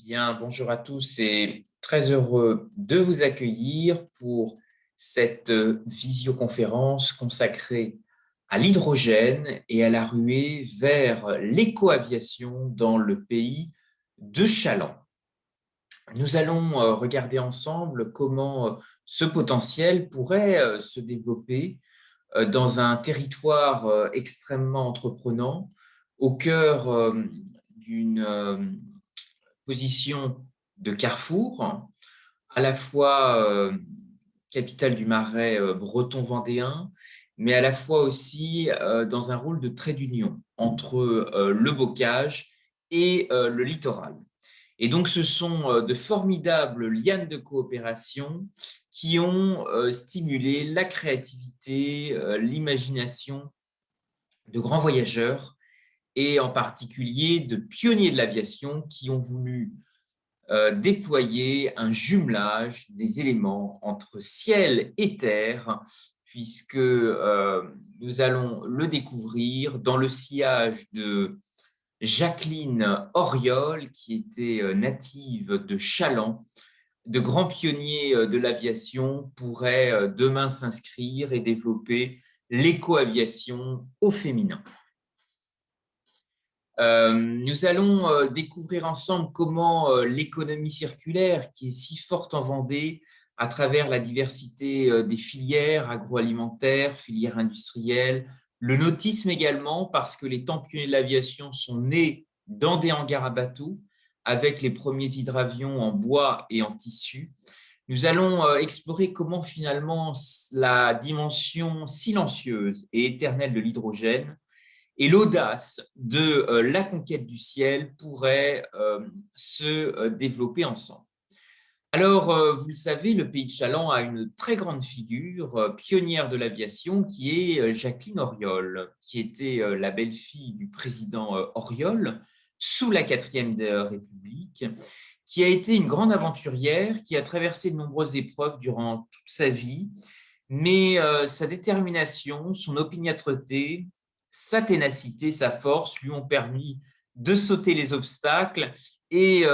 Bien, bonjour à tous et très heureux de vous accueillir pour cette visioconférence consacrée à l'hydrogène et à la ruée vers l'éco-aviation dans le pays de Chaland. Nous allons regarder ensemble comment ce potentiel pourrait se développer dans un territoire extrêmement entreprenant, au cœur d'une position de carrefour, à la fois capitale du Marais breton-vendéen, mais à la fois aussi dans un rôle de trait d'union entre le bocage et le littoral. Et donc, ce sont de formidables lianes de coopération qui ont stimulé la créativité, l'imagination de grands voyageurs et en particulier de pionniers de l'aviation qui ont voulu déployer un jumelage des éléments entre ciel et terre, puisque nous allons le découvrir dans le sillage de Jacqueline Auriol, qui était native de Chaland. De grands pionniers de l'aviation pourraient demain s'inscrire et développer l'éco-aviation au féminin. Nous allons découvrir ensemble comment l'économie circulaire, qui est si forte en Vendée, à travers la diversité des filières agroalimentaires, filières industrielles, le nautisme également, parce que les temps pionniers de l'aviation sont nés dans des hangars à bateaux, avec les premiers hydravions en bois et en tissu. Nous allons explorer comment finalement la dimension silencieuse et éternelle de l'hydrogène et l'audace de la conquête du ciel pourrait se développer ensemble. Alors, vous le savez, le pays de Chaland a une très grande figure pionnière de l'aviation qui est Jacqueline Auriol, qui était la belle-fille du président Auriol sous la 4e République, qui a été une grande aventurière, qui a traversé de nombreuses épreuves durant toute sa vie, mais sa détermination, son opiniâtreté, sa ténacité, sa force lui ont permis de sauter les obstacles et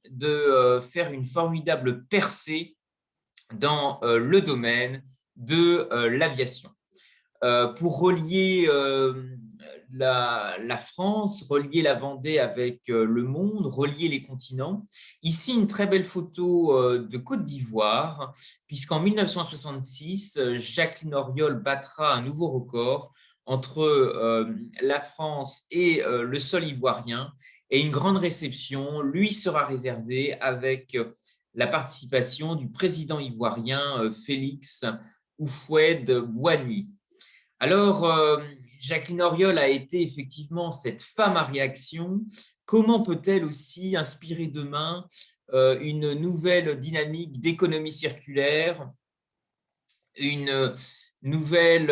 de faire une formidable percée dans le domaine de l'aviation. Pour relier la France, relier la Vendée avec le monde, relier les continents. Ici, une très belle photo de Côte d'Ivoire, puisqu'en 1966, Jacqueline Auriol battra un nouveau record entre la France et le sol ivoirien, et une grande réception lui sera réservée avec la participation du président ivoirien Félix Houphouët-Boigny. Alors, Jacqueline Auriol a été effectivement cette femme à réaction. Comment peut-elle aussi inspirer demain une nouvelle dynamique d'économie circulaire, une nouvelle,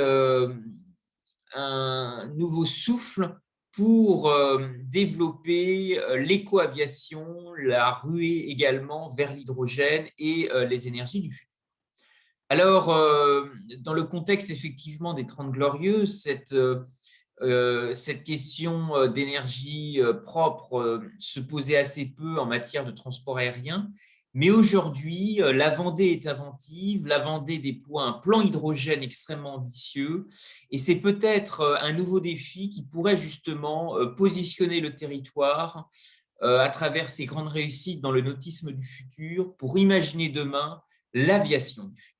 un nouveau souffle pour développer l'éco-aviation, la ruée également vers l'hydrogène et les énergies du futur. Alors, dans le contexte effectivement des 30 Glorieuses, cette question d'énergie propre se posait assez peu en matière de transport aérien. Mais aujourd'hui, la Vendée est inventive, la Vendée déploie un plan hydrogène extrêmement ambitieux et c'est peut-être un nouveau défi qui pourrait justement positionner le territoire à travers ses grandes réussites dans le nautisme du futur pour imaginer demain l'aviation du futur.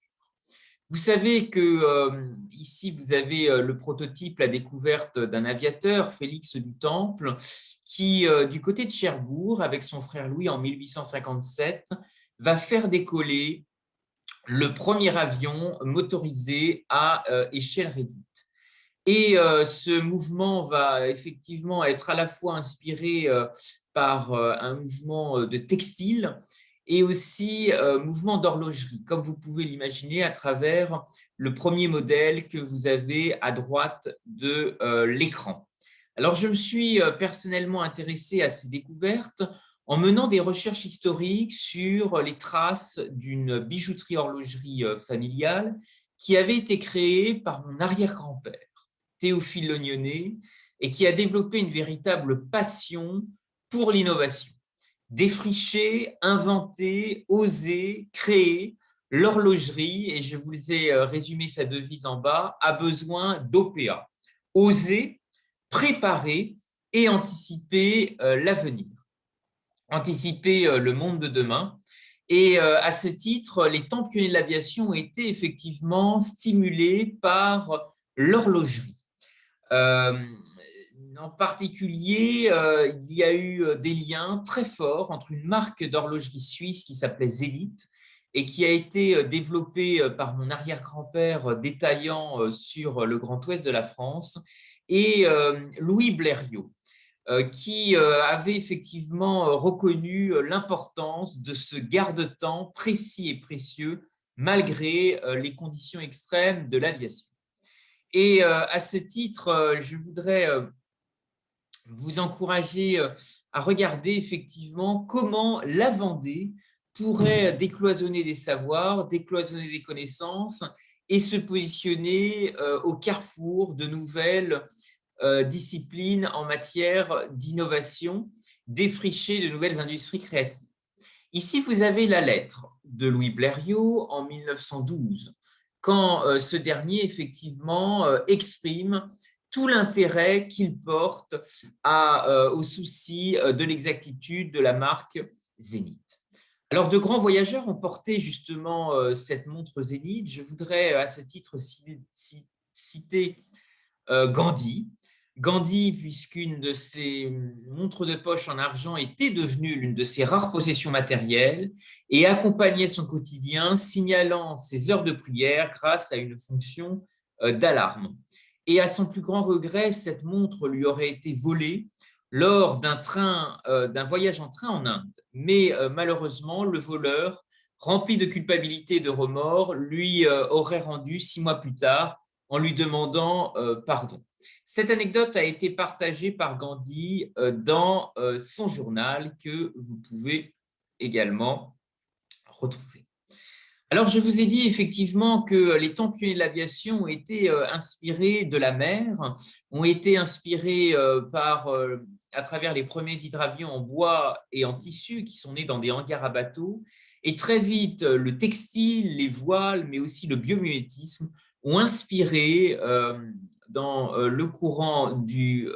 Vous savez que ici, vous avez le prototype, la découverte d'un aviateur, Félix du Temple, qui, du côté de Cherbourg, avec son frère Louis en 1857, va faire décoller le premier avion motorisé à échelle réduite. Et ce mouvement va effectivement être à la fois inspiré par un mouvement de textile et aussi mouvement d'horlogerie, comme vous pouvez l'imaginer à travers le premier modèle que vous avez à droite de l'écran. Alors, je me suis personnellement intéressé à ces découvertes en menant des recherches historiques sur les traces d'une bijouterie-horlogerie familiale qui avait été créée par mon arrière-grand-père, Théophile Lognonnet, et qui a développé une véritable passion pour l'innovation. défricher, inventer, oser, créer l'horlogerie, et je vous ai résumé sa devise en bas, a besoin d'OPA, oser, préparer et anticiper l'avenir, anticiper le monde de demain. Et à ce titre, les temps pionniers de l'aviation ont été effectivement stimulés par l'horlogerie. En particulier, il y a eu des liens très forts entre une marque d'horlogerie suisse qui s'appelait Zenith et qui a été développée par mon arrière-grand-père détaillant sur le Grand Ouest de la France, et Louis Blériot, qui avait effectivement reconnu l'importance de ce garde-temps précis et précieux malgré les conditions extrêmes de l'aviation. Et à ce titre, je voudrais vous encourager à regarder effectivement comment la Vendée pourrait décloisonner des savoirs, décloisonner des connaissances et se positionner au carrefour de nouvelles disciplines en matière d'innovation, défricher de nouvelles industries créatives. Ici, vous avez la lettre de Louis Blériot en 1912, quand ce dernier, effectivement, exprime tout l'intérêt qu'il porte au souci de l'exactitude de la marque Zénith. Alors, de grands voyageurs ont porté justement cette montre Zénith. Je voudrais à ce titre citer Gandhi. Gandhi, puisqu'une de ses montres de poche en argent était devenue l'une de ses rares possessions matérielles et accompagnait son quotidien, signalant ses heures de prière grâce à une fonction d'alarme. Et à son plus grand regret, cette montre lui aurait été volée lors d'un voyage en train en Inde. Mais malheureusement, le voleur, rempli de culpabilité et de remords, lui aurait rendu 6 mois plus tard en lui demandant pardon. Cette anecdote a été partagée par Gandhi dans son journal que vous pouvez également retrouver. Alors, je vous ai dit effectivement que les temps pionniers de l'aviation ont été inspirés de la mer, ont été inspirés à travers les premiers hydravions en bois et en tissu qui sont nés dans des hangars à bateaux. Et très vite, le textile, les voiles, mais aussi le biomimétisme ont inspiré dans le courant du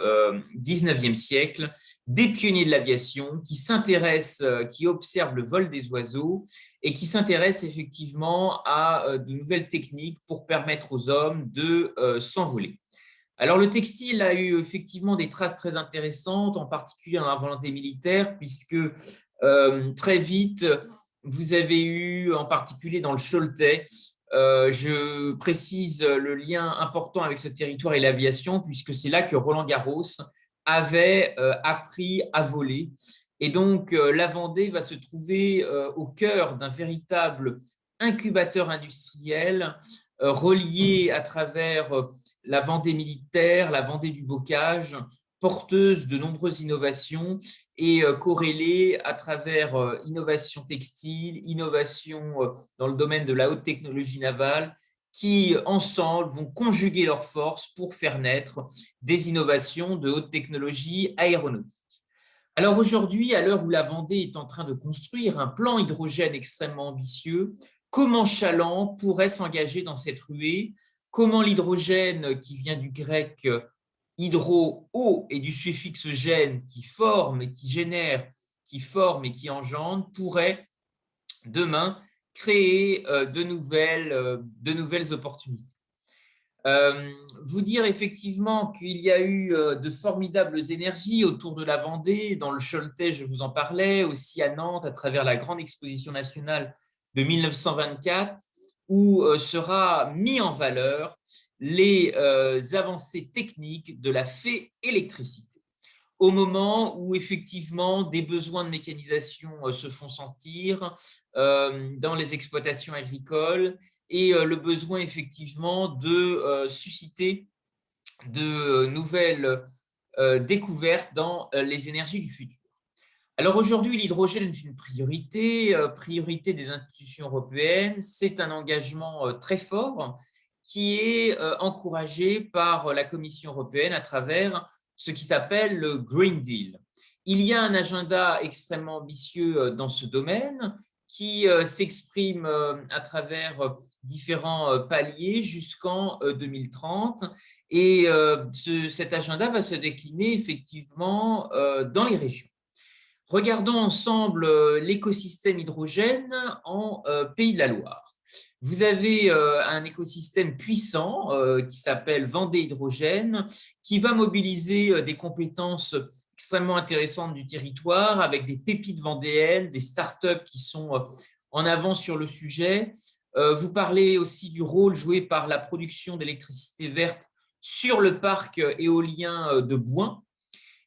19e siècle des pionniers de l'aviation qui s'intéressent, qui observent le vol des oiseaux et qui s'intéressent effectivement à de nouvelles techniques pour permettre aux hommes de s'envoler. Alors, le textile a eu effectivement des traces très intéressantes, en particulier dans la volonté militaire, puisque très vite, vous avez eu, en particulier dans le Choletais, je précise le lien important avec ce territoire et l'aviation, puisque c'est là que Roland Garros avait appris à voler. Et donc, la Vendée va se trouver au cœur d'un véritable incubateur industriel relié à travers la Vendée militaire, la Vendée du bocage, porteuse de nombreuses innovations et corrélée à travers innovation textile, innovation dans le domaine de la haute technologie navale, qui ensemble vont conjuguer leurs forces pour faire naître des innovations de haute technologie aéronautique. Alors aujourd'hui, à l'heure où la Vendée est en train de construire un plan hydrogène extrêmement ambitieux, comment Chaland pourrait s'engager dans cette ruée? Comment l'hydrogène, qui vient du grec hydro, eau, et du suffixe gène, qui forme et qui génère, qui forme et qui engendre, pourrait demain créer de nouvelles opportunités? Vous dire effectivement qu'il y a eu de formidables énergies autour de la Vendée, dans le Choletais, je vous en parlais, aussi à Nantes, à travers la grande exposition nationale de 1924, où sera mis en valeur les avancées techniques de la fée électricité. Au moment où effectivement des besoins de mécanisation se font sentir dans les exploitations agricoles, et le besoin effectivement de susciter de nouvelles découvertes dans les énergies du futur. Alors aujourd'hui, l'hydrogène est une priorité des institutions européennes. C'est un engagement très fort qui est encouragé par la Commission européenne à travers ce qui s'appelle le Green Deal. Il y a un agenda extrêmement ambitieux dans ce domaine qui s'exprime à travers différents paliers jusqu'en 2030. Et cet agenda va se décliner effectivement dans les régions. Regardons ensemble l'écosystème hydrogène en Pays de la Loire. Vous avez un écosystème puissant qui s'appelle Vendée Hydrogène, qui va mobiliser des compétences extrêmement intéressantes du territoire avec des pépites vendéennes, des startups qui sont en avance sur le sujet. Vous parlez aussi du rôle joué par la production d'électricité verte sur le parc éolien de Bouin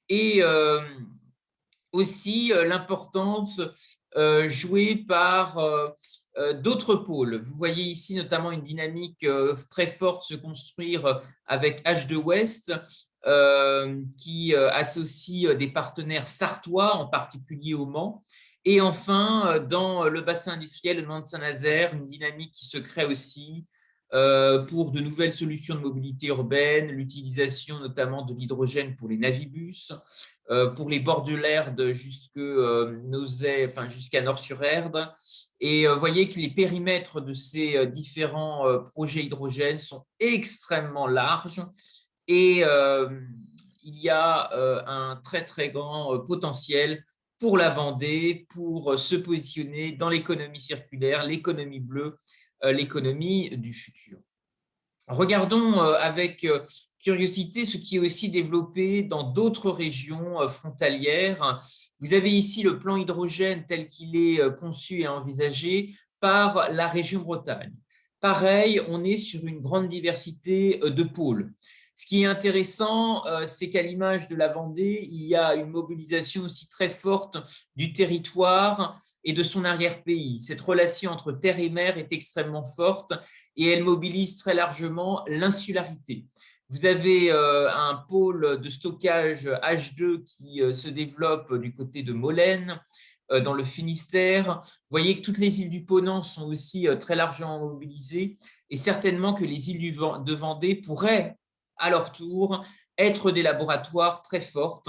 et aussi l'importance jouée par d'autres pôles. Vous voyez ici notamment une dynamique très forte se construire avec H2 West qui associe des partenaires sartois, en particulier au Mans. Et enfin, dans le bassin industriel de Nantes-Saint-Nazaire, une dynamique qui se crée aussi pour de nouvelles solutions de mobilité urbaine, l'utilisation notamment de l'hydrogène pour les navibus, pour les bords de l'Erdre jusqu'à Nord-sur-Erdre. Et vous voyez que les périmètres de ces différents projets hydrogène sont extrêmement larges et il y a un très très grand potentiel pour la Vendée, pour se positionner dans l'économie circulaire, l'économie bleue, l'économie du futur. Regardons avec curiosité ce qui est aussi développé dans d'autres régions frontalières. Vous avez ici le plan hydrogène tel qu'il est conçu et envisagé par la région Bretagne. Pareil, on est sur une grande diversité de pôles. Ce qui est intéressant, c'est qu'à l'image de la Vendée, il y a une mobilisation aussi très forte du territoire et de son arrière-pays. Cette relation entre terre et mer est extrêmement forte et elle mobilise très largement l'insularité. Vous avez un pôle de stockage H2 qui se développe du côté de Molène, dans le Finistère. Vous voyez que toutes les îles du Ponant sont aussi très largement mobilisées et certainement que les îles de Vendée pourraient à leur tour être des laboratoires très forts.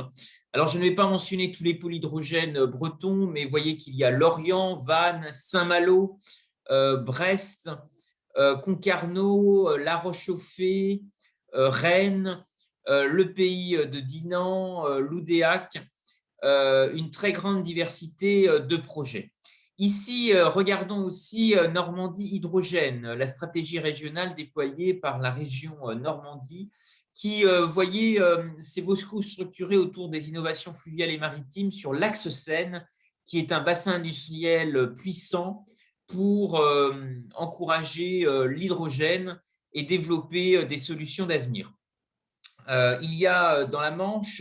Alors, je ne vais pas mentionner tous les pôles hydrogènes bretons, mais vous voyez qu'il y a Lorient, Vannes, Saint-Malo, Brest, Concarneau, La Roche-Chauffée, Rennes, le pays de Dinan, Loudéac, une très grande diversité de projets. Ici, regardons aussi Normandie Hydrogène, la stratégie régionale déployée par la région Normandie, qui, voyez, s'est beaucoup structurée autour des innovations fluviales et maritimes sur l'axe Seine, qui est un bassin industriel puissant pour encourager l'hydrogène et développer des solutions d'avenir. Il y a dans la Manche,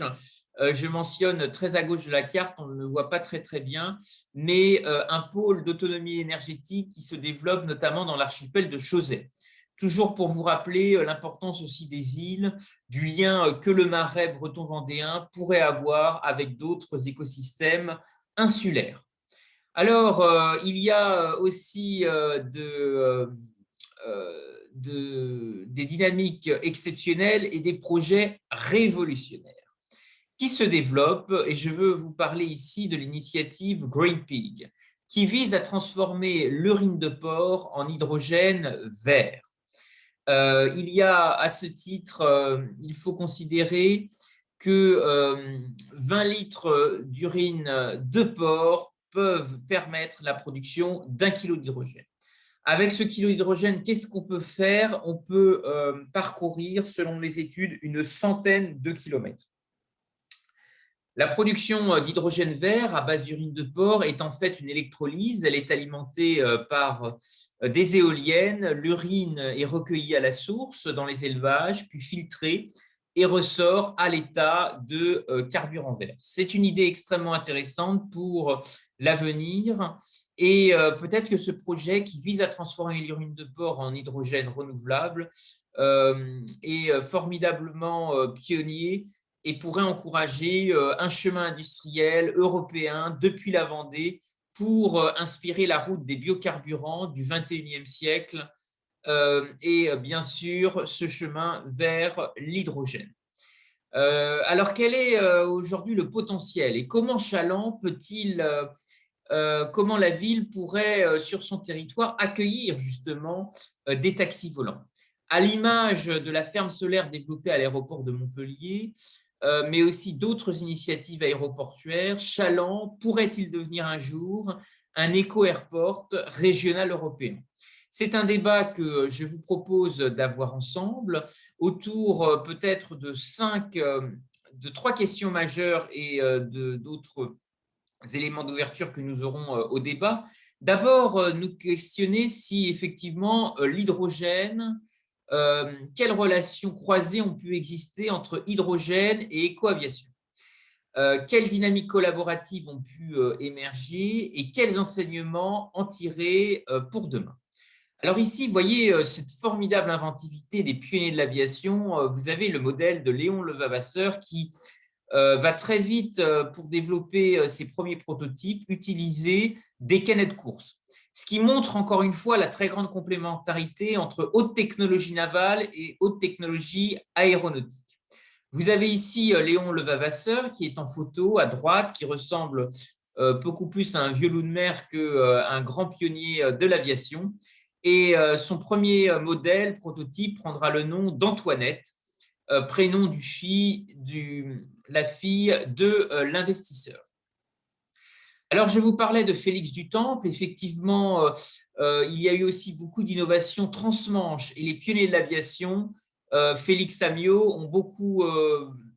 je mentionne très à gauche de la carte, on ne le voit pas très très bien, mais un pôle d'autonomie énergétique qui se développe notamment dans l'archipel de Chausey. Toujours pour vous rappeler l'importance aussi des îles, du lien que le marais breton-vendéen pourrait avoir avec d'autres écosystèmes insulaires. Alors, il y a aussi des dynamiques exceptionnelles et des projets révolutionnaires qui se développent, et je veux vous parler ici de l'initiative Green Pig, qui vise à transformer l'urine de porc en hydrogène vert. Il y a à ce titre, il faut considérer que 20 litres d'urine de porc peuvent permettre la production d'1 kilo d'hydrogène. Avec ce kilo d'hydrogène, qu'est-ce qu'on peut faire? On peut parcourir, selon les études, une centaine de kilomètres. La production d'hydrogène vert à base d'urine de porc est en fait une électrolyse. Elle est alimentée par des éoliennes. L'urine est recueillie à la source dans les élevages, puis filtrée et ressort à l'état de carburant vert. C'est une idée extrêmement intéressante pour l'avenir et peut-être que ce projet qui vise à transformer l'urine de porc en hydrogène renouvelable est formidablement pionnier et pourrait encourager un chemin industriel européen depuis la Vendée pour inspirer la route des biocarburants du XXIe siècle et bien sûr ce chemin vers l'hydrogène. Alors, quel est aujourd'hui le potentiel et comment Chaland comment la ville pourrait, sur son territoire, accueillir justement des taxis volants? À l'image de la ferme solaire développée à l'aéroport de Montpellier, mais aussi d'autres initiatives aéroportuaires, Chaland pourrait-il devenir un jour un éco-airport régional européen? C'est un débat que je vous propose d'avoir ensemble autour peut-être de trois questions majeures et d'autres éléments d'ouverture que nous aurons au débat. D'abord, nous questionner si effectivement l'hydrogène, quelles relations croisées ont pu exister entre hydrogène et écoaviation. Quelles dynamiques collaboratives ont pu émerger et quels enseignements en tirer pour demain. Alors ici, vous voyez cette formidable inventivité des pionniers de l'aviation. Vous avez le modèle de Léon Levavasseur qui va très vite, pour développer ses premiers prototypes, utiliser des canettes de course. Ce qui montre encore une fois la très grande complémentarité entre haute technologie navale et haute technologie aéronautique. Vous avez ici Léon Levavasseur qui est en photo à droite, qui ressemble beaucoup plus à un vieux loup de mer qu'un grand pionnier de l'aviation. Et son premier modèle, prototype, prendra le nom d'Antoinette, prénom la fille de l'investisseur. Alors, je vous parlais de Félix Dutemple. Effectivement, il y a eu aussi beaucoup d'innovations transmanche et les pionniers de l'aviation, Félix Amiot,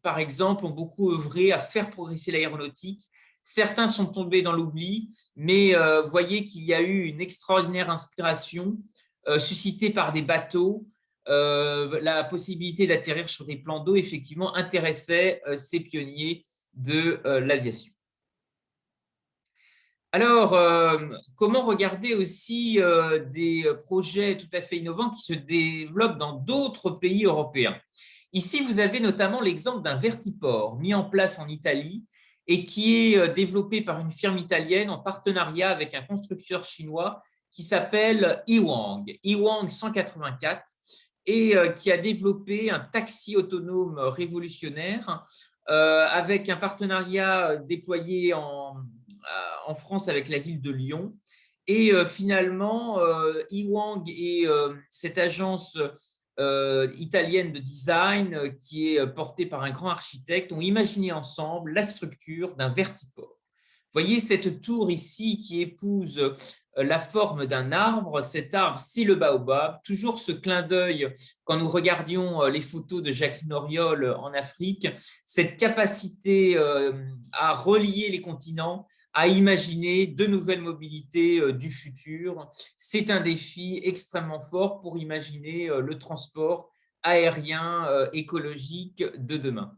par exemple, ont beaucoup œuvré à faire progresser l'aéronautique. Certains sont tombés dans l'oubli, mais voyez qu'il y a eu une extraordinaire inspiration suscitée par des bateaux. La possibilité d'atterrir sur des plans d'eau, effectivement, intéressait ces pionniers de l'aviation. Alors, comment regarder aussi des projets tout à fait innovants qui se développent dans d'autres pays européens? Ici, vous avez notamment l'exemple d'un vertiport mis en place en Italie et qui est développé par une firme italienne en partenariat avec un constructeur chinois qui s'appelle Ewang 184 et qui a développé un taxi autonome révolutionnaire avec un partenariat déployé en France avec la ville de Lyon. Et finalement, Ewang et cette agence italienne de design qui est portée par un grand architecte ont imaginé ensemble la structure d'un vertiport. Vous voyez cette tour ici qui épouse la forme d'un arbre. Cet arbre, c'est le baobab. Toujours ce clin d'œil quand nous regardions les photos de Jacqueline Auriol en Afrique, cette capacité à relier les continents, à imaginer de nouvelles mobilités du futur. C'est un défi extrêmement fort pour imaginer le transport aérien écologique de demain.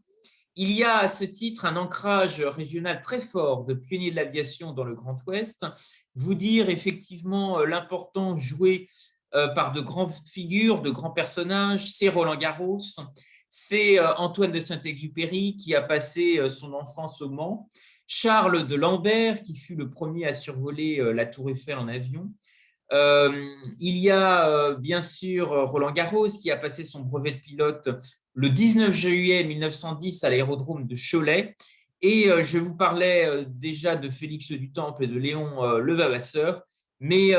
Il y a à ce titre un ancrage régional très fort de pionniers de l'aviation dans le Grand Ouest. Vous dire effectivement l'importance jouée par de grandes figures, de grands personnages, c'est Roland Garros, c'est Antoine de Saint-Exupéry qui a passé son enfance au Mans, Charles de Lambert qui fut le premier à survoler la Tour Eiffel en avion. Il y a bien sûr Roland Garros qui a passé son brevet de pilote le 19 juillet 1910 à l'aérodrome de Cholet. Et je vous parlais déjà de Félix Dutemple et de Léon Levavasseur, mais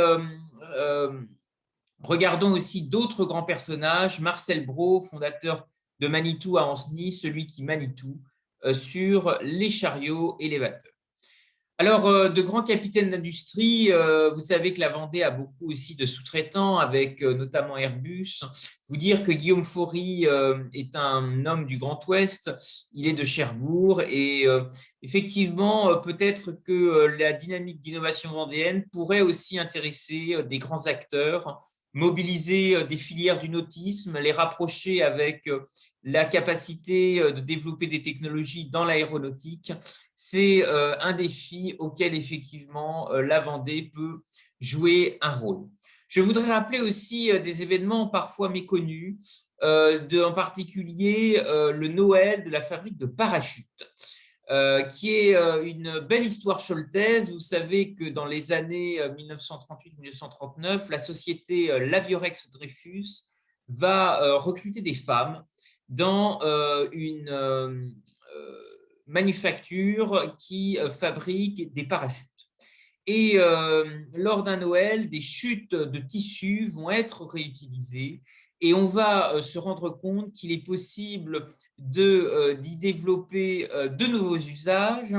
regardons aussi d'autres grands personnages. Marcel Brault, fondateur de Manitou à Ancenis, celui qui manie tout sur les chariots élévateurs. Alors, de grands capitaines d'industrie, vous savez que la Vendée a beaucoup aussi de sous-traitants, avec notamment Airbus. Vous dire que Guillaume Faury est un homme du Grand Ouest, il est de Cherbourg, et effectivement, peut-être que la dynamique d'innovation vendéenne pourrait aussi intéresser des grands acteurs, mobiliser des filières du nautisme, les rapprocher avec la capacité de développer des technologies dans l'aéronautique. C'est un défi auquel effectivement la Vendée peut jouer un rôle. Je voudrais rappeler aussi des événements parfois méconnus, en particulier le Noël de la fabrique de parachutes, qui est une belle histoire choltaise. Vous savez que dans les années 1938-1939, la société Laviorex Dreyfus va recruter des femmes dans une manufacture qui fabrique des parachutes. Et lors d'un Noël, des chutes de tissus vont être réutilisées et on va se rendre compte qu'il est possible d'y développer de nouveaux usages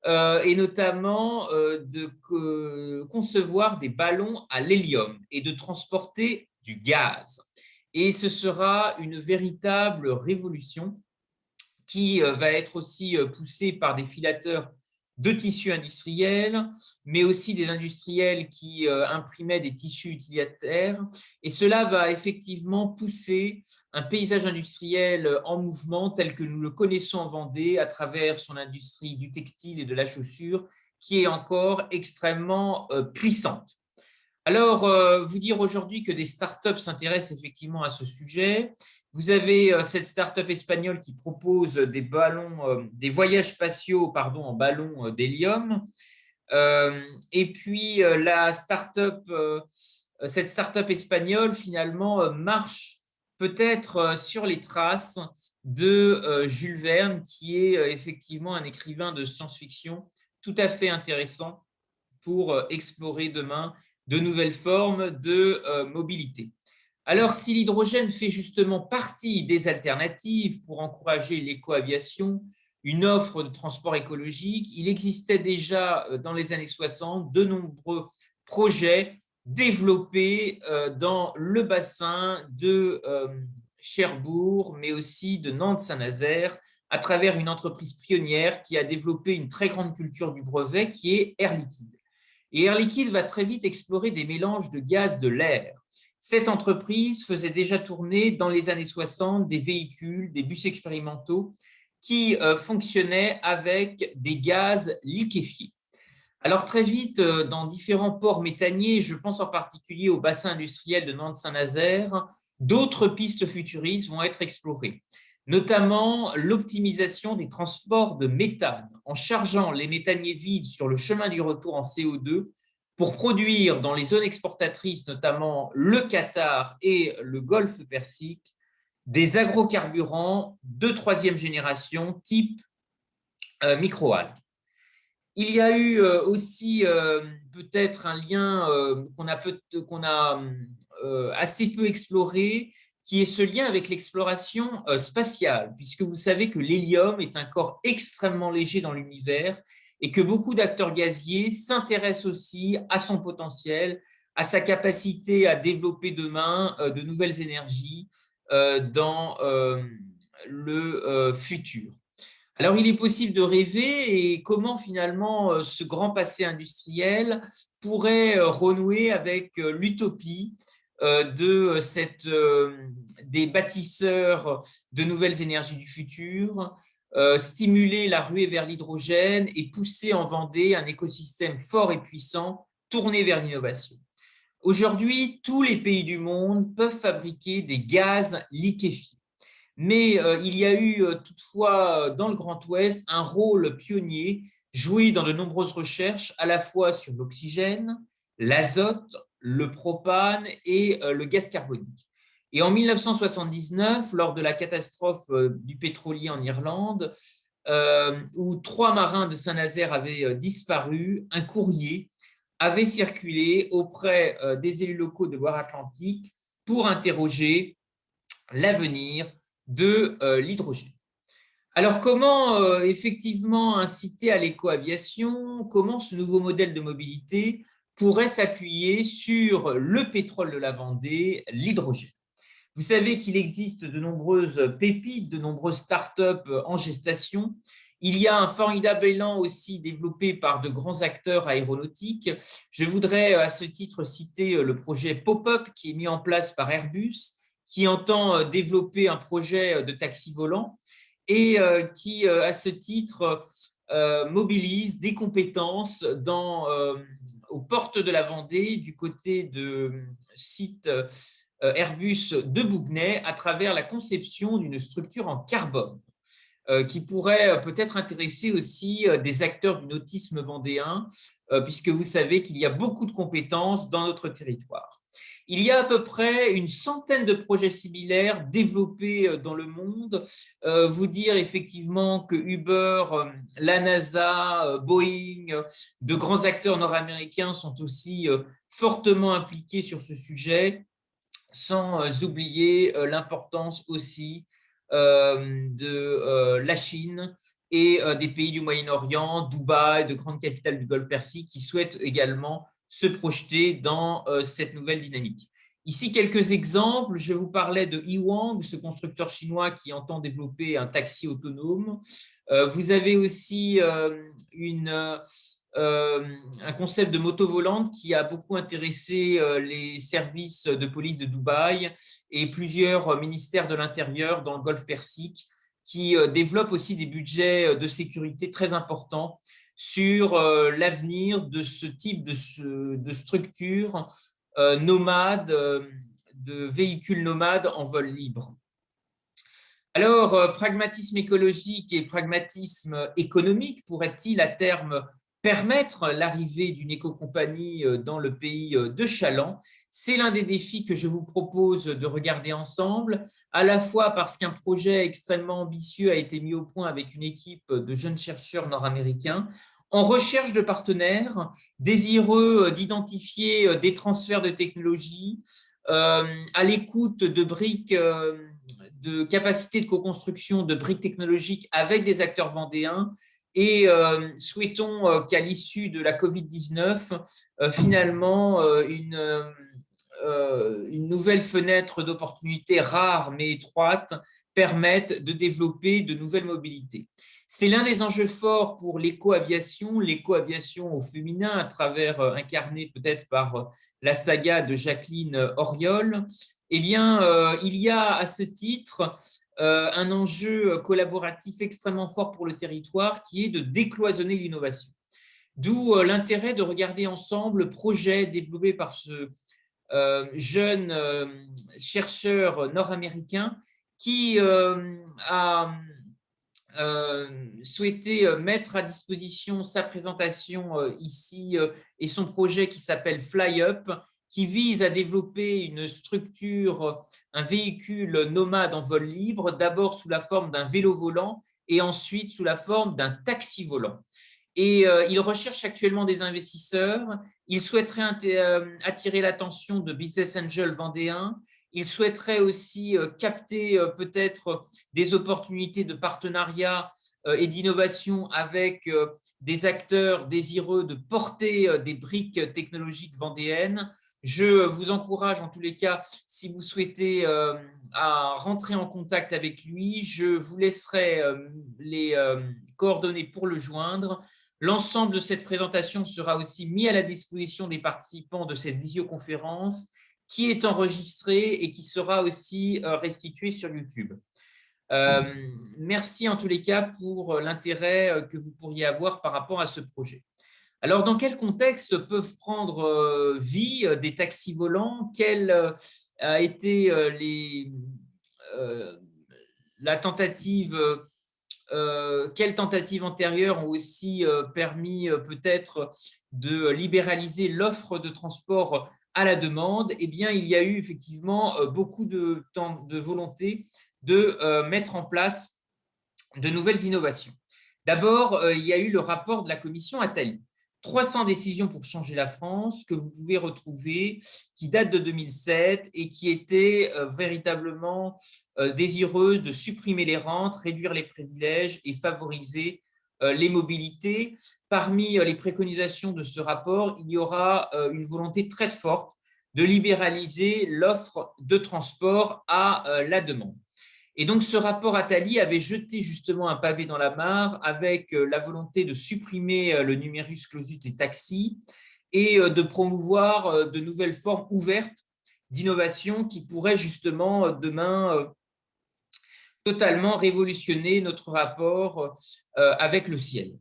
et notamment de concevoir des ballons à l'hélium et de transporter du gaz. Et ce sera une véritable révolution qui va être aussi poussée par des filateurs de tissus industriels, mais aussi des industriels qui imprimaient des tissus utilitaires. Et cela va effectivement pousser un paysage industriel en mouvement tel que nous le connaissons en Vendée à travers son industrie du textile et de la chaussure, qui est encore extrêmement puissante. Alors, vous dire aujourd'hui que des startups s'intéressent effectivement à ce sujet. Vous avez cette startup espagnole qui propose des ballons, des voyages spatiaux, pardon, en ballons d'hélium. Et puis cette startup espagnole finalement marche peut-être sur les traces de Jules Verne, qui est effectivement un écrivain de science-fiction tout à fait intéressant pour explorer demain de nouvelles formes de mobilité. Alors, si l'hydrogène fait justement partie des alternatives pour encourager l'éco-aviation, une offre de transport écologique, il existait déjà dans les années 60 de nombreux projets développés dans le bassin de Cherbourg, mais aussi de Nantes-Saint-Nazaire, à travers une entreprise pionnière qui a développé une très grande culture du brevet, qui est Air Liquide. Et Air Liquide va très vite explorer des mélanges de gaz de l'air. Cette entreprise faisait déjà tourner dans les années 60 des véhicules, des bus expérimentaux qui fonctionnaient avec des gaz liquéfiés. Alors très vite, dans différents ports méthaniers, je pense en particulier au bassin industriel de Nantes-Saint-Nazaire, d'autres pistes futuristes vont être explorées, notamment l'optimisation des transports de méthane en chargeant les méthaniers vides sur le chemin du retour en CO2 pour produire dans les zones exportatrices, notamment le Qatar et le Golfe Persique, des agrocarburants de troisième génération type microalgues. Il y a eu aussi peut-être un lien qu'on a assez peu exploré, qui est ce lien avec l'exploration spatiale, puisque vous savez que l'hélium est un corps extrêmement léger dans l'univers et que beaucoup d'acteurs gaziers s'intéressent aussi à son potentiel, à sa capacité à développer demain de nouvelles énergies dans le futur. Alors, il est possible de rêver et comment finalement ce grand passé industriel pourrait renouer avec l'utopie des bâtisseurs de nouvelles énergies du futur, stimuler la ruée vers l'hydrogène et pousser en Vendée un écosystème fort et puissant tourné vers l'innovation. Aujourd'hui, tous les pays du monde peuvent fabriquer des gaz liquéfiés. Mais il y a eu toutefois dans le Grand Ouest un rôle pionnier joué dans de nombreuses recherches à la fois sur l'oxygène, l'azote, le propane et le gaz carbonique. Et en 1979, lors de la catastrophe du pétrolier en Irlande, où 3 marins de Saint-Nazaire avaient disparu, un courrier avait circulé auprès des élus locaux de Loire-Atlantique pour interroger l'avenir de l'hydrogène. Alors, comment effectivement inciter à l'éco-aviation? Comment ce nouveau modèle de mobilité pourrait s'appuyer sur le pétrole de la Vendée, l'hydrogène? Vous savez qu'il existe de nombreuses pépites, de nombreuses startups en gestation. Il y a un formidable élan aussi développé par de grands acteurs aéronautiques. Je voudrais à ce titre citer le projet Pop-up qui est mis en place par Airbus, qui entend développer un projet de taxi volant et qui, à ce titre, mobilise des compétences aux portes de la Vendée, du côté de site Airbus de Bouguenais, à travers la conception d'une structure en carbone qui pourrait peut-être intéresser aussi des acteurs du nautisme vendéen, puisque vous savez qu'il y a beaucoup de compétences dans notre territoire. Il y a à peu près une centaine de projets similaires développés dans le monde. Vous dire effectivement que Uber, la NASA, Boeing, de grands acteurs nord-américains sont aussi fortement impliqués sur ce sujet, sans oublier l'importance aussi de la Chine et des pays du Moyen-Orient, Dubaï, de grandes capitales du Golfe Persique qui souhaitent également se projeter dans cette nouvelle dynamique. Ici, quelques exemples. Je vous parlais de Yiwang, ce constructeur chinois qui entend développer un taxi autonome. Vous avez aussi un concept de moto volante qui a beaucoup intéressé les services de police de Dubaï et plusieurs ministères de l'Intérieur dans le Golfe Persique qui développent aussi des budgets de sécurité très importants sur l'avenir de ce type de structure nomade, de véhicules nomades en vol libre. Alors, pragmatisme écologique et pragmatisme économique pourraient-ils à terme permettre l'arrivée d'une éco-compagnie dans le pays de Chaland? C'est l'un des défis que je vous propose de regarder ensemble, à la fois parce qu'un projet extrêmement ambitieux a été mis au point avec une équipe de jeunes chercheurs nord-américains en recherche de partenaires désireux d'identifier des transferts de technologies, à l'écoute de briques, de capacités de co-construction de briques technologiques avec des acteurs vendéens et souhaitons qu'à l'issue de la Covid-19, finalement, une nouvelle fenêtre d'opportunités rare mais étroite permette de développer de nouvelles mobilités. C'est l'un des enjeux forts pour l'éco-aviation au féminin, à travers, incarné peut-être par la saga de Jacqueline Auriol. Eh bien, il y a à ce titre un enjeu collaboratif extrêmement fort pour le territoire qui est de décloisonner l'innovation. D'où l'intérêt de regarder ensemble le projet développé par ce jeune chercheur nord-américain qui a souhaité mettre à disposition sa présentation ici et son projet qui s'appelle FlyUp, qui vise à développer une structure, un véhicule nomade en vol libre, d'abord sous la forme d'un vélo volant et ensuite sous la forme d'un taxi volant. Et il recherche actuellement des investisseurs. Il souhaiterait attirer l'attention de business angels vendéens. Il souhaiterait aussi capter peut-être des opportunités de partenariat et d'innovation avec des acteurs désireux de porter des briques technologiques vendéennes. Je vous encourage en tous les cas, si vous souhaitez, à rentrer en contact avec lui. Je vous laisserai les coordonnées pour le joindre. L'ensemble de cette présentation sera aussi mis à la disposition des participants de cette visioconférence qui est enregistrée et qui sera aussi restituée sur YouTube. Merci en tous les cas pour l'intérêt que vous pourriez avoir par rapport à ce projet. Alors, dans quel contexte peuvent prendre vie des taxis volants? Quelle a été la tentative quelles tentatives antérieures ont aussi permis peut-être de libéraliser l'offre de transport à la demande? Eh bien, il y a eu effectivement beaucoup de volonté de mettre en place de nouvelles innovations. D'abord, il y a eu le rapport de la commission Attali. 300 décisions pour changer la France que vous pouvez retrouver, qui date de 2007 et qui était véritablement désireuse de supprimer les rentes, réduire les privilèges et favoriser les mobilités. Parmi les préconisations de ce rapport, il y aura une volonté très forte de libéraliser l'offre de transport à la demande. Et donc, ce rapport Attali avait jeté justement un pavé dans la mare avec la volonté de supprimer le numerus clausus des taxis et de promouvoir de nouvelles formes ouvertes d'innovation qui pourraient justement demain totalement révolutionner notre rapport avec le ciel.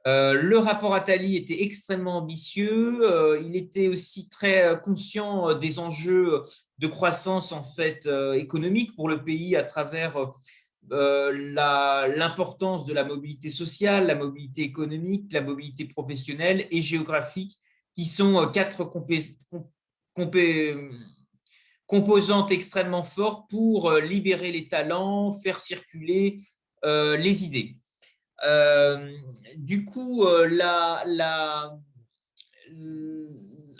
Le rapport Attali était extrêmement ambitieux. Il était aussi très conscient des enjeux de croissance en fait économique pour le pays à travers l'importance de la mobilité sociale, la mobilité économique, la mobilité professionnelle et géographique, qui sont quatre composante extrêmement forte pour libérer les talents, faire circuler les idées. Du coup, à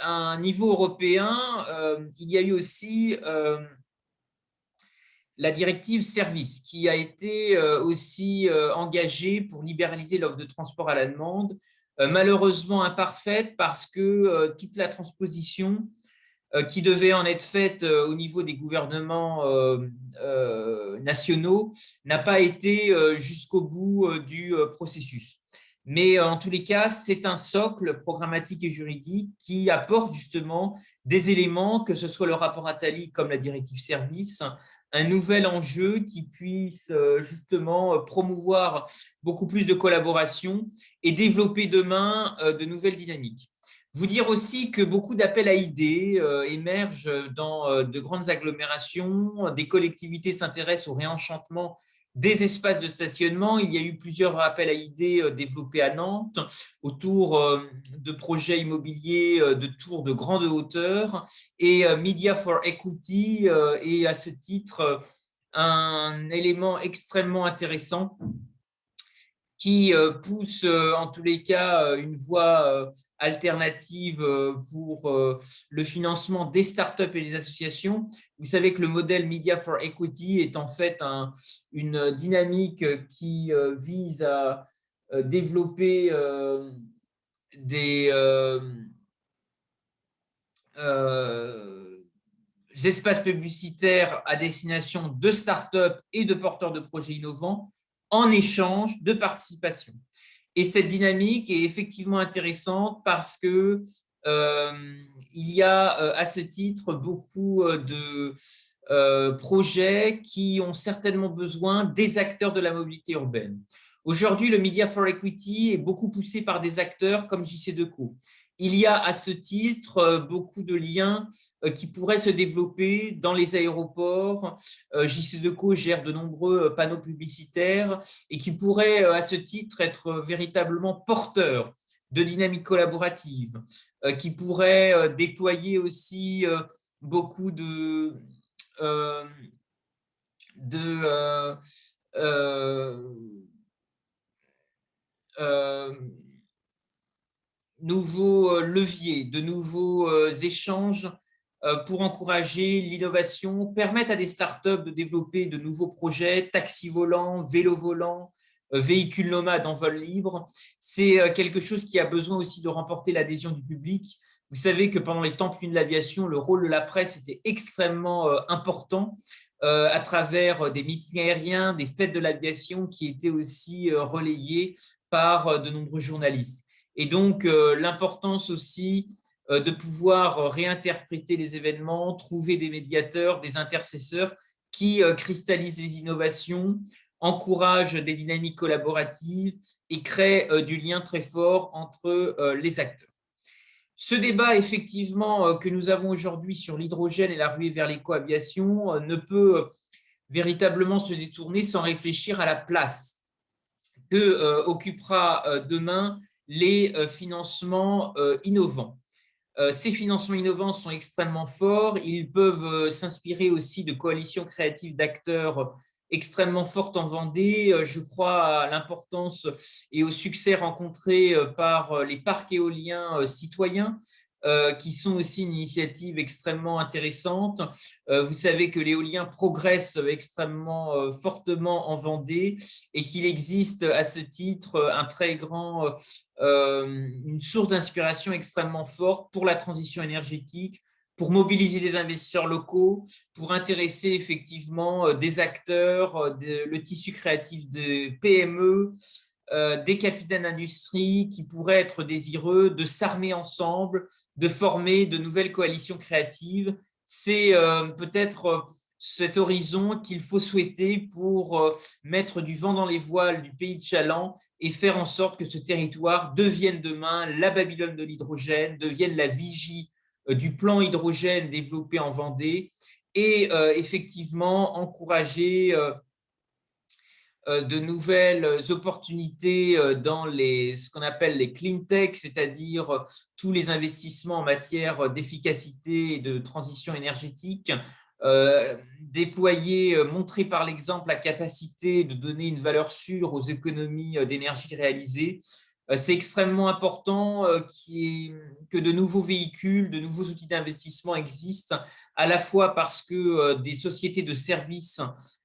un niveau européen, il y a eu aussi la directive service qui a été aussi engagée pour libéraliser l'offre de transport à la demande, malheureusement imparfaite parce que toute la transposition qui devait en être faite au niveau des gouvernements nationaux n'a pas été jusqu'au bout du processus. Mais en tous les cas, c'est un socle programmatique et juridique qui apporte justement des éléments, que ce soit le rapport Attali comme la directive service, un nouvel enjeu qui puisse justement promouvoir beaucoup plus de collaboration et développer demain de nouvelles dynamiques. Vous dire aussi que beaucoup d'appels à idées émergent dans de grandes agglomérations. Des collectivités s'intéressent au réenchantement des espaces de stationnement. Il y a eu plusieurs appels à idées développés à Nantes autour de projets immobiliers de tours de grande hauteur. Et Media for Equity est à ce titre un élément extrêmement intéressant qui pousse en tous les cas une voie alternative pour le financement des startups et des associations. Vous savez que le modèle Media for Equity est en fait une dynamique qui vise à développer des espaces publicitaires à destination de startups et de porteurs de projets innovants en échange de participation. Et cette dynamique est effectivement intéressante parce que il y a à ce titre beaucoup de projets qui ont certainement besoin des acteurs de la mobilité urbaine. Aujourd'hui, le Media for Equity est beaucoup poussé par des acteurs comme JC2Co. Il y a à ce titre beaucoup de liens qui pourraient se développer dans les aéroports. JC2Co gère de nombreux panneaux publicitaires et qui pourraient à ce titre être véritablement porteurs de dynamiques collaboratives, qui pourraient déployer aussi beaucoup de nouveaux leviers, de nouveaux échanges pour encourager l'innovation, permettre à des startups de développer de nouveaux projets, taxis volants, vélos volants, véhicules nomades en vol libre. C'est quelque chose qui a besoin aussi de remporter l'adhésion du public. Vous savez que pendant les temps de l'aviation, le rôle de la presse était extrêmement important à travers des meetings aériens, des fêtes de l'aviation qui étaient aussi relayées par de nombreux journalistes. Et donc, l'importance aussi de pouvoir réinterpréter les événements, trouver des médiateurs, des intercesseurs qui cristallisent les innovations, encouragent des dynamiques collaboratives et créent du lien très fort entre les acteurs. Ce débat, effectivement, que nous avons aujourd'hui sur l'hydrogène et la ruée vers l'éco-aviation ne peut véritablement se détourner sans réfléchir à la place que occupera demain les financements innovants. Ces financements innovants sont extrêmement forts. Ils peuvent s'inspirer aussi de coalitions créatives d'acteurs extrêmement fortes en Vendée. Je crois à l'importance et au succès rencontré par les parcs éoliens citoyens, qui sont aussi une initiative extrêmement intéressante. Vous savez que l'éolien progresse extrêmement fortement en Vendée et qu'il existe à ce titre une source d'inspiration extrêmement forte pour la transition énergétique, pour mobiliser des investisseurs locaux, pour intéresser effectivement des acteurs, le tissu créatif des PME, des capitaines d'industrie qui pourraient être désireux de s'armer ensemble, de former de nouvelles coalitions créatives. C'est peut-être cet horizon qu'il faut souhaiter pour mettre du vent dans les voiles du pays de Chaland et faire en sorte que ce territoire devienne demain la Babylone de l'hydrogène, devienne la vigie du plan hydrogène développé en Vendée et effectivement encourager de nouvelles opportunités dans ce qu'on appelle les clean tech, c'est-à-dire tous les investissements en matière d'efficacité et de transition énergétique, déployer, montrer par l'exemple la capacité de donner une valeur sûre aux économies d'énergie réalisées. C'est extrêmement important que de nouveaux véhicules, de nouveaux outils d'investissement existent, à la fois parce que des sociétés de services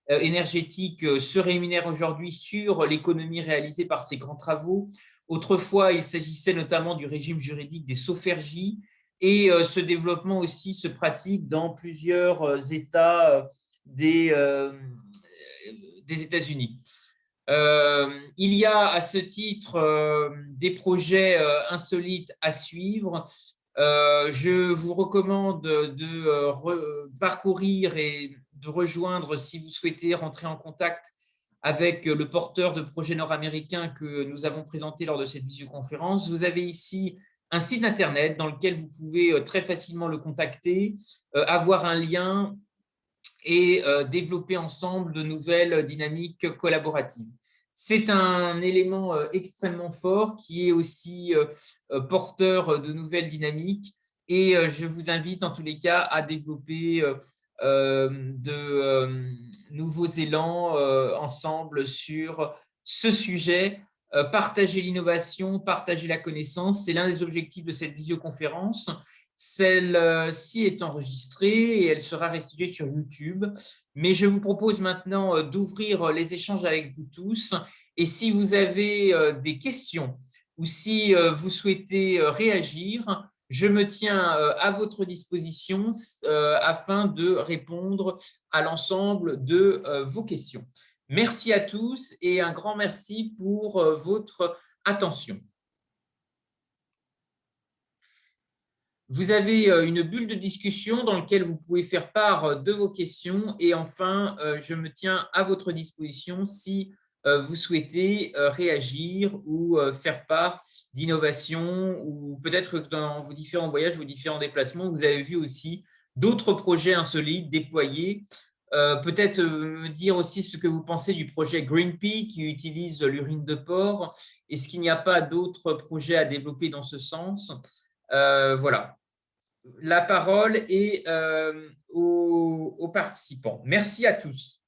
énergétiques se rémunèrent aujourd'hui sur l'économie réalisée par ces grands travaux. Autrefois, il s'agissait notamment du régime juridique des SOFERJ, et ce développement aussi se pratique dans plusieurs États des États-Unis. Il y a à ce titre des projets insolites à suivre. Je vous recommande de parcourir et de rejoindre, si vous souhaitez rentrer en contact avec le porteur de projet nord-américain que nous avons présenté lors de cette visioconférence. Vous avez ici un site internet dans lequel vous pouvez très facilement le contacter, avoir un lien et développer ensemble de nouvelles dynamiques collaboratives. C'est un élément extrêmement fort qui est aussi porteur de nouvelles dynamiques, et je vous invite en tous les cas à développer de nouveaux élans ensemble sur ce sujet. Partager l'innovation, partager la connaissance, c'est l'un des objectifs de cette visioconférence. Celle-ci est enregistrée et elle sera restituée sur YouTube. Mais je vous propose maintenant d'ouvrir les échanges avec vous tous. Et si vous avez des questions ou si vous souhaitez réagir, je me tiens à votre disposition afin de répondre à l'ensemble de vos questions. Merci à tous et un grand merci pour votre attention. Vous avez une bulle de discussion dans laquelle vous pouvez faire part de vos questions. Et enfin, je me tiens à votre disposition si vous souhaitez réagir ou faire part d'innovations, ou peut-être que dans vos différents voyages, vos différents déplacements, vous avez vu aussi d'autres projets insolites déployés. Peut-être me dire aussi ce que vous pensez du projet Greenpea qui utilise l'urine de porc. Est-ce qu'il n'y a pas d'autres projets à développer dans ce sens? Voilà. La parole est aux participants. Merci à tous.